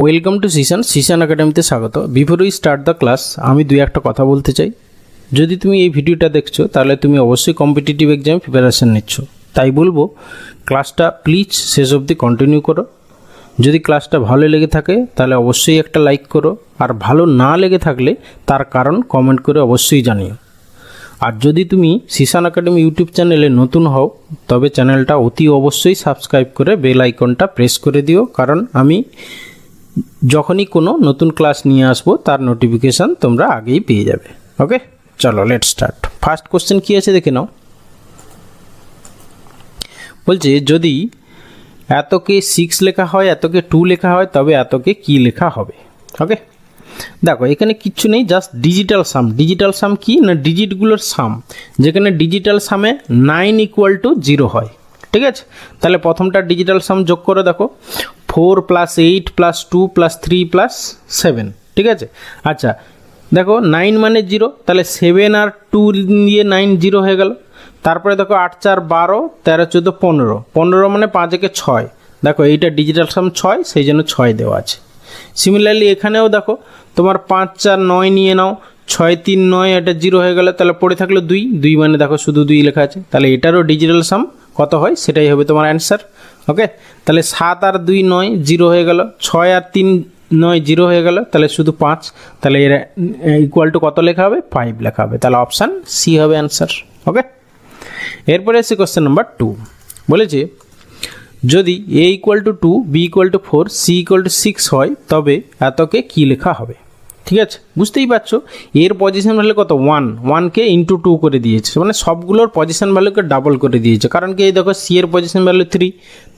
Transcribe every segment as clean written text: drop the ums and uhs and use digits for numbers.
Welcome to Xishan একাডেমিতে স্বাগত। Before we start the class আমি দুই একটা কথা বলতে চাই। যদি তুমি এই ভিডিওটা দেখছো তাহলে তুমি অবশ্যই কম্পিটিটিভ এক্সাম প্রিপারেশন নিচ্ছ, তাই বলবো ক্লাসটা প্লিজ শেষ অবধি কন্টিনিউ করো। যদি ক্লাসটা ভালো লেগে থাকে তাহলে অবশ্যই একটা লাইক করো, আর ভালো না লেগে থাকলে তার কারণ কমেন্ট করে অবশ্যই জানিও। আর যদি তুমি সিশান একাডেমি ইউটিউব চ্যানেলে নতুন হও তবে চ্যানেলটা অতি অবশ্যই সাবস্ক্রাইব করে বেল আইকনটা প্রেস করে দিও, কারণ আমি যখনই কোনো নতুন ক্লাস নিয়ে আসবো তার নোটিফিকেশান তোমরা আগেই পেয়ে যাবে। ওকে, চলো লেটস স্টার্ট। ফার্স্ট কোশ্চেন কী আছে দেখে নাও। বলছে যদি এতকে 6 লেখা হয়, এতকে 2 লেখা হয়, তবে এতকে কি লেখা হবে? ওকে, দেখো এখানে কিচ্ছু নেই, জাস্ট ডিজিটাল সাম। ডিজিটাল সাম কি না, ডিজিটগুলোর সাম, যেখানে ডিজিটাল সামে 9 = 0 হয়। ঠিক আছে, তাহলে প্রথমটা ডিজিটাল সাম যোগ করে দেখো, 4 + 8 + 2 + 3 + 7। ঠিক আছে, আচ্ছা দেখো 9 মানে 0, তাহলে 7 আর 2 নিয়ে 9 0 হয়ে গেল। তারপরে দেখো 8 × 4 = 12, 13 × 14 = 15, 15 মানে 5 × 6। দেখো এইটা ডিজিটাল সাম 6, সেই জন্য 6 দেওয়া আছে। সিমিলারলি এখানেও দেখো তোমার 5 × 4 = 9 নিয়ে নাও, 6 × 3 = 9, এটা 0 হয়ে গেল, তাহলে পড়ে থাকলো 2, 2 মানে দেখো শুধু 2 লেখা আছে, তাহলে এটারও ডিজিটাল সাম কত হয় সেটাই হবে তোমার অ্যান্সার। ওকে, তাহলে 7 আর 2 = 9, 0 হয়ে গেল, 6 আর 3 = 9, 0 হয়ে গেল, তাহলে শুধু 5, তাহলে এর ইকুয়াল টু কত লেখা হবে? 5 লেখা হবে, তাহলে অপশান সি হবে অ্যান্সার। ওকে, এরপরে এসে কোশ্চেন নাম্বার 2 বলেছে যদি a = 2, b = 4, c = 6 হয় তবে এতকে কি লেখা হবে? ঠিক আছে, বুঝতেই পারছো এর পজিশন ভ্যালু কত? 1, 1কে × 2 করে দিয়েছে, মানে সবগুলোর পজিশন ভ্যালুকে ডাবল করে দিয়েছে। কারণ কি এই দেখো সি এর পজিশন ভ্যালু 3,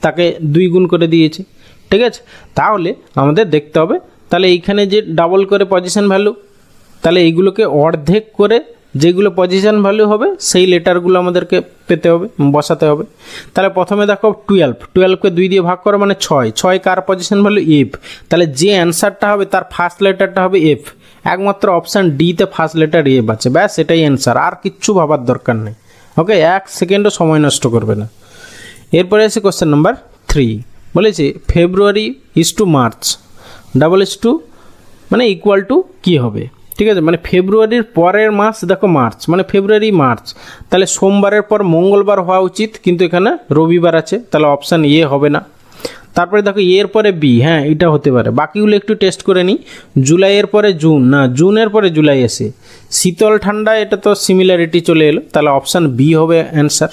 তাকে 2 গুণ করে দিয়েছে। ঠিক আছে, তাহলে আমাদের দেখতে হবে তাহলে এইখানে যে ডাবল করে পজিশন ভ্যালু, তাহলে এইগুলোকে অর্ধেক করে যেগুলো পজিশন ভ্যালু হবে সেই লেটারগুলো আমাদেরকে পেতে হবে, বসাতে হবে। তাহলে প্রথমে দেখো 12কে 2 দিয়ে ভাগ করো মানে 6, 6 কার পজিশন ভ্যালু? এফ। তাহলে যে অ্যান্সারটা হবে তার ফার্স্ট লেটারটা হবে এফ, একমাত্র অপশান ডিতে ফার্স্ট লেটার এফ আছে, ব্যাস এটাই অ্যান্সার, আর কিচ্ছু ভাবার দরকার নেই। ওকে, 1 সেকেন্ডও সময় নষ্ট করবে না। এরপরে এসে কোশ্চেন নাম্বার 3 বলেছে ফেব্রুয়ারি = মার্চ মানে ইকুয়াল টু কী হবে? ঠিক আছে, মানে ফেব্রুয়ারির পরের মাস দেখো মার্চ, মানে ফেব্রুয়ারি মার্চ, তাহলে সোমবারের পর মঙ্গলবার হওয়া উচিত, কিন্তু এখানে রবিবার আছে, তাহলে অপশান এ হবে না। তারপরে দেখো এর পরে বি, হ্যাঁ এটা হতে পারে, বাকিগুলো একটু টেস্ট করে নিই। জুলাইয়ের পরে জুন, না জুনের পরে জুলাই এসে শীতল ঠান্ডা, এটা তো সিমিলারিটি চলে এলো, তাহলে অপশান বি হবে অ্যান্সার।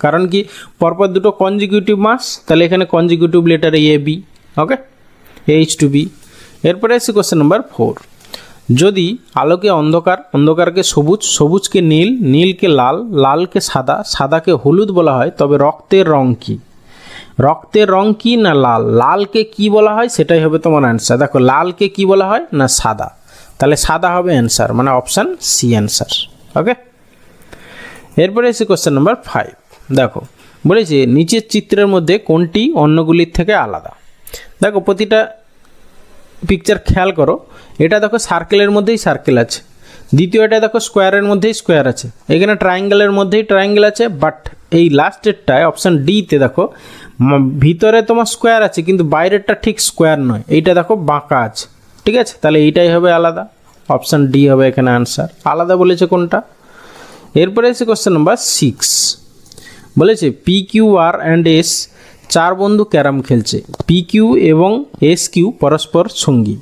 কারণ কি পরপর দুটো কনজিকিউটিভ মাস, তাহলে এখানে consecutive লেটারে A B. Okay, H2B। এরপরে এসে কোশ্চেন নাম্বার 4 যদি আলোকে অন্ধকার, অন্ধকারকে সবুজ, সবুজকে নীল, নীলকে লাল, লালকে সাদা, সাদাকে হলুদ বলা হয় তবে রক্তের রং কি? রক্তের রং কি না লাল? লালকে কি বলা হয় সেটাই হবে তোমার অ্যান্সার। দেখো লালকে কি বলা হয় না সাদা, তাহলে সাদা হবে অ্যান্সার, মানে অপশান সি অ্যান্সার। ওকে, এরপরে এসে কোশ্চেন নাম্বার 5 দেখো বলেছে নিচের চিত্রের মধ্যে কোনটি অন্যগুলির থেকে আলাদা? দেখো প্রতিটা পিকচার খেয়াল করো, এটা দেখো সার্কেলের মধ্যেই সার্কেল আছে, দ্বিতীয়টা দেখো স্কোয়ারের মধ্যেই স্কোয়ার আছে, এখানে ট্রায়াঙ্গেলের মধ্যেই ট্রায়াঙ্গেল আছে, বাট এই লাস্টেরটায় অপশান ডিতে দেখো ভিতরে তোমার স্কোয়ার আছে কিন্তু বাইরেরটা ঠিক স্কোয়ার নয়, এইটা দেখো বাঁকা আছে। ঠিক আছে, তাহলে এইটাই হবে আলাদা, অপশান ডি হবে এখানে আনসার। আলাদা বলেছে কোনটা? এরপরে এসে কোশ্চেন নাম্বার 6 বলেছে PQR and S 4 বন্ধু ক্যারাম খেলছে, PQ এবং SQ পরস্পর সঙ্গী,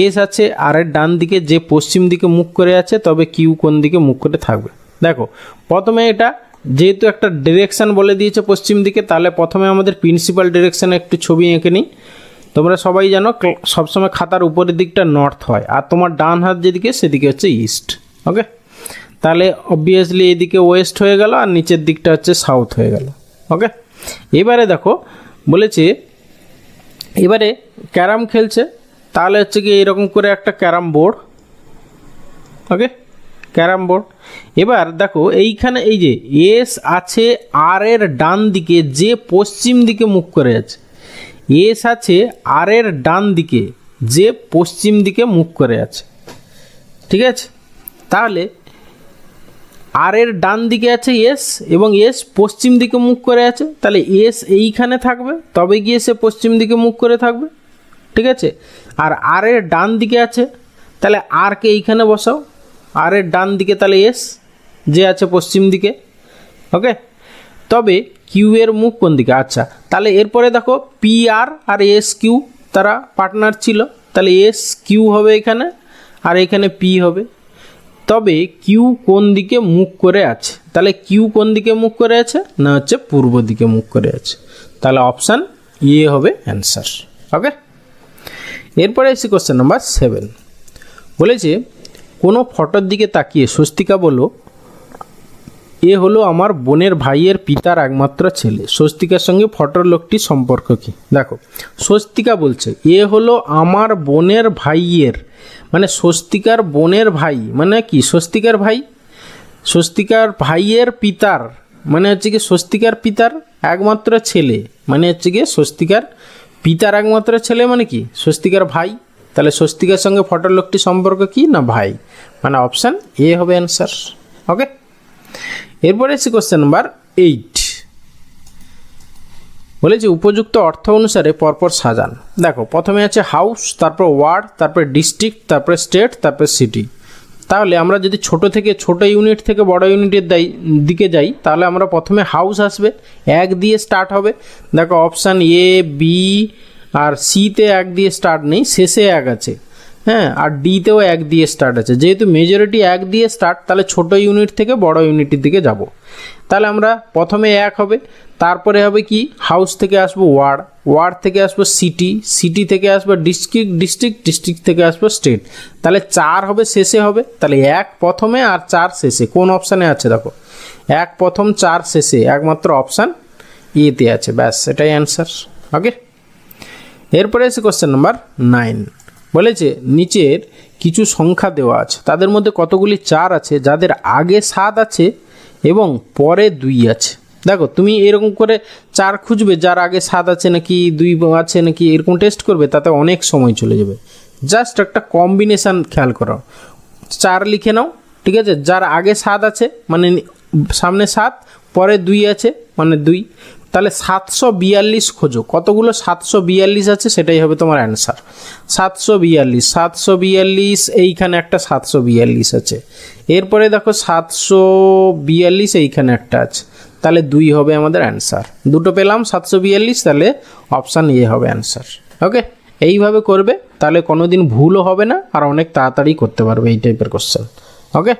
এস আছে আর এর ডান দিকে যে পশ্চিম দিকে মুখ করে আছে, তবে কিউ কোন দিকে মুখ করে থাকবে? দেখো প্রথমে এটা যেহেতু একটা ডিরেকশান বলে দিয়েছে পশ্চিম দিকে, তাহলে প্রথমে আমাদের প্রিন্সিপাল ডিরেকশানে একটু ছবি এঁকে নিই। তোমরা সবাই জানো সবসময় খাতার উপরের দিকটা নর্থ হয়, আর তোমার ডান হাত যেদিকে সেদিকে হচ্ছে ইস্ট। ওকে, তাহলে অবভিয়াসলি এদিকে ওয়েস্ট হয়ে গেল আর নিচের দিকটা হচ্ছে সাউথ হয়ে গেল। ওকে, এবারে দেখো বলেছে এবারে ক্যারাম খেলছে, তাহলে হচ্ছে কি এরকম করে একটা ক্যারাম বোর্ড। ওকে, ক্যারাম বোর্ড। এবার দেখো এইখানে এই যে এস আছে আর এর ডান দিকে যে পশ্চিম দিকে মুখ করে আছে, এস আছে আর এর ডান দিকে যে পশ্চিম দিকে মুখ করে আছে। ঠিক আছে, তাহলে আর এর ডান দিকে আছে এস এবং এস পশ্চিম দিকে মুখ করে আছে, তাহলে এস এইখানে থাকবে, তবে গিয়ে সে পশ্চিম দিকে মুখ করে থাকবে। ঠিক আছে। আর আর এর ডান দিকে আছে, তাহলে আরকে এইখানে বসাও, আর এর ডান দিকে তাহলে এস যে আছে পশ্চিম দিকে। ওকে, তবে কিউ এর মুখ কোন দিকে? আচ্ছা, তাহলে এরপরে দেখো পি আর এস কিউ তারা পার্টনার ছিল, তাহলে এস কিউ হবে এখানে আর এখানে পি হবে। তবে কিউ কোন দিকে মুখ করে আছে? তাহলে কিউ কোন দিকে মুখ করে আছে? না হচ্ছে পূর্ব দিকে মুখ করে আছে, তাহলে অপশান এ হবে অ্যান্সার। ওকে, এরপরে এসে কোশ্চেন নাম্বার 7 বলেছে কোনো ফটোর দিকে তাকিয়ে স্বস্তিকা বলো এ হলো আমার বোনের ভাইয়ের পিতার একমাত্র ছেলে। স্বস্তিকার সঙ্গে ফটোর লোকটির সম্পর্ক কী? দেখো, স্বস্তিকা বলছে এ হলো আমার বোনের ভাইয়ের, মানে স্বস্তিকার বোনের ভাই মানে কি? স্বস্তিকার ভাই। স্বস্তিকার ভাইয়ের পিতার মানে হচ্ছে কি স্বস্তিকার পিতার একমাত্র ছেলে, মানে হচ্ছে কি স্বস্তিকার পিতার একমাত্র ছেলে মানে কি স্বস্তিকার ভাই। তাহলে স্বস্তিকার সঙ্গে ফটোর লোকটির সম্পর্ক কি? না ভাই, মানে অপশান এ হবে অ্যান্সার। ওকে, এরপরে এসে কোশ্চেন নাম্বার 8 বলেছে উপযুক্ত অর্থ অনুসারে পরপর সাজান। দেখো, প্রথমে আছে হাউস, তারপর ওয়ার্ড, তারপর ডিস্ট্রিক্ট, তারপর স্টেট, তারপর সিটি। তাহলে আমরা যদি ছোট থেকে ছোট ইউনিট থেকে বড় ইউনিটের দিকে যাই, তাহলে আমরা প্রথমে হাউস আসবে, 1 দিয়ে স্টার্ট হবে। দেখো অপশান এ, বি আর সিতে 1 দিয়ে স্টার্ট নেই, শেষে 1 আছে। হ্যাঁ, আর ডিতেও 1 দিয়ে স্টার্ট আছে। যেহেতু মেজরিটি 1 দিয়ে স্টার্ট, তাহলে ছোট ইউনিট থেকে বড় ইউনিটের দিকে যাব। তাহলে আমরা প্রথমে 1 হবে, তারপরে হবে কি হাউস থেকে আসবো ওয়ার্ড, ওয়ার্ড থেকে আসবো সিটি, সিটি থেকে আসবো ডিস্ট্রিক্ট, ডিস্ট্রিক্ট থেকে আসবো স্টেট। তাহলে 4 হবে, শেষে হবে। তাহলে 1 প্রথমে আর 4 শেষে। কোন অপশানে আছে? দেখো 1 প্রথম 4 শেষে, একমাত্র অপশান এতে আছে। ব্যাস, এটাই অ্যান্সার। ওকে, এরপরে এসে কোশ্চেন নাম্বার 9 বলেছে নিচের কিছু সংখ্যা দেওয়া আছে, তাদের মধ্যে কতগুলি 4 আছে যাদের আগে 7 আছে এবং পরে 2 আছে। দেখো, তুমি এরকম করে 4 খুঁজবে যার আগে 7 আছে নাকি 2 আছে নাকি, এরকম টেস্ট করবে, তাতে অনেক সময় চলে যাবে। জাস্ট একটা কম্বিনেশান খেয়াল করো, 4 লিখে নাও, ঠিক আছে। যার আগে 7 আছে মানে সামনে 7, পরে 2 আছে মানে 2। তাহলে 742 খোঁজো, কতগুলো 742 আছে সেটাই হবে তোমার অ্যান্সার। 742 এইখানে একটা 742 আছে। এরপরে দেখো 742 এইখানে একটা আছে, তাহলে 2 হবে আমাদের অ্যান্সার। দুটো পেলাম 742, তাহলে অপশান এ হবে অ্যান্সার। ওকে, এইভাবে করবে, তাহলে কোনো দিন ভুলও হবে না আর অনেক তাড়াতাড়ি করতে পারবে এই টাইপের কোশ্চেন। ওকে,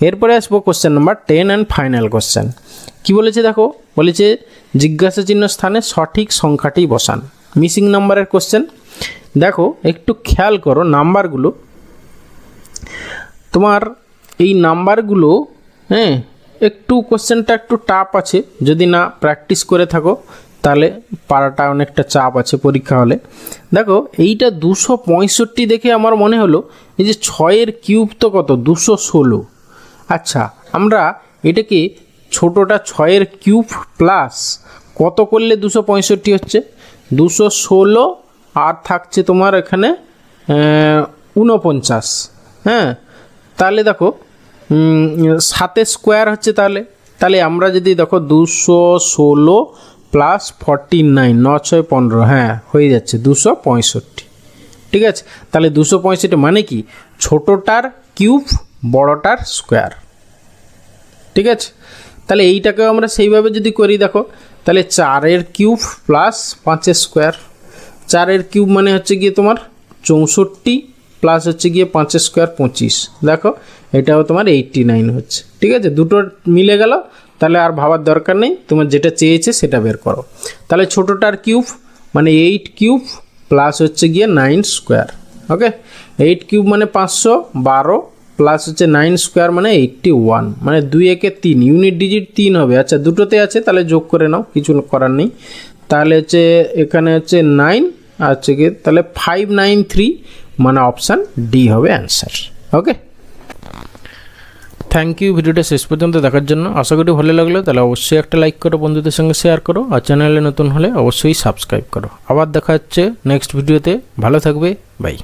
এরপরে আসবো question number 10 and final question. কি বলেছে দেখো, বলেছে জিজ্ঞাসা চিহ্ন স্থানে সঠিক সংখ্যাটি বসান। মিসিং নাম্বারের কোশ্চেন। দেখো একটু খেয়াল করো নাম্বারগুলো, তোমার এই নাম্বারগুলো, হ্যাঁ একটু কোশ্চেনটা একটু টাফ আছে, যদি না প্র্যাকটিস করে থাকো তাহলে পারাটা অনেকটা চাপ আছে পরীক্ষা হলে। দেখো এইটা 265 দেখে আমার মনে হলো এই যে 6 কিউব তো কত 216। আচ্ছা, আমরা এটাকে ছোটোটা 6 কিউব প্লাস কত করলে 265 হচ্ছে? 216 আর থাকছে তোমার এখানে 49। হ্যাঁ, তাহলে দেখো 7 স্কোয়ার হচ্ছে। তাহলে আমরা যদি দেখো 216 প্লাস 49, 9 6 15, হ্যাঁ হয়ে যাচ্ছে 265। ঠিক আছে, তাহলে 265 মানে কি ছোটোটার কিউব বড়টার স্কোয়ার। ঠিক আছে, তাহলে এইটাকেও আমরা সেইভাবে যদি করি, দেখো তাহলে 4 কিউব প্লাস 5 স্কোয়ার। 4 কিউব মানে হচ্ছে গিয়ে তোমার 64 প্লাস হচ্ছে গিয়ে 5 স্কোয়ার 25। দেখো এটাও তোমার 89 হচ্ছে। ঠিক আছে, দুটো মিলে গেল, তাহলে আর ভাবার দরকার নেই, তোমার যেটা চেয়েছে সেটা বের করো। তাহলে ছোটোটার কিউব মানে 8 কিউব প্লাস হচ্ছে গিয়ে 9 স্কোয়ার। ওকে, 8 কিউব মানে 512 প্লাস হচ্ছে 9 স্কোয়ার মানে 81, মানে 2 একে 3, ইউনিট ডিজিট 3 হবে। আচ্ছা, দুটোতে আছে তাহলে যোগ করে নাও, কিছু করার নেই। তাহলে হচ্ছে এখানে হচ্ছে 9 আর হচ্ছে গিয়ে তাহলে 593, মানে অপশান ডি হবে অ্যান্সার। ওকে, থ্যাংক ইউ ভিডিওটা শেষ পর্যন্ত দেখার জন্য। আশা করি ভালো লাগলো, তাহলে অবশ্যই একটা লাইক করো, বন্ধুদের সঙ্গে শেয়ার করো, আর চ্যানেলে নতুন হলে অবশ্যই সাবস্ক্রাইব করো। আবার দেখা হচ্ছে নেক্সট ভিডিওতে, ভালো থাকবে, বাই।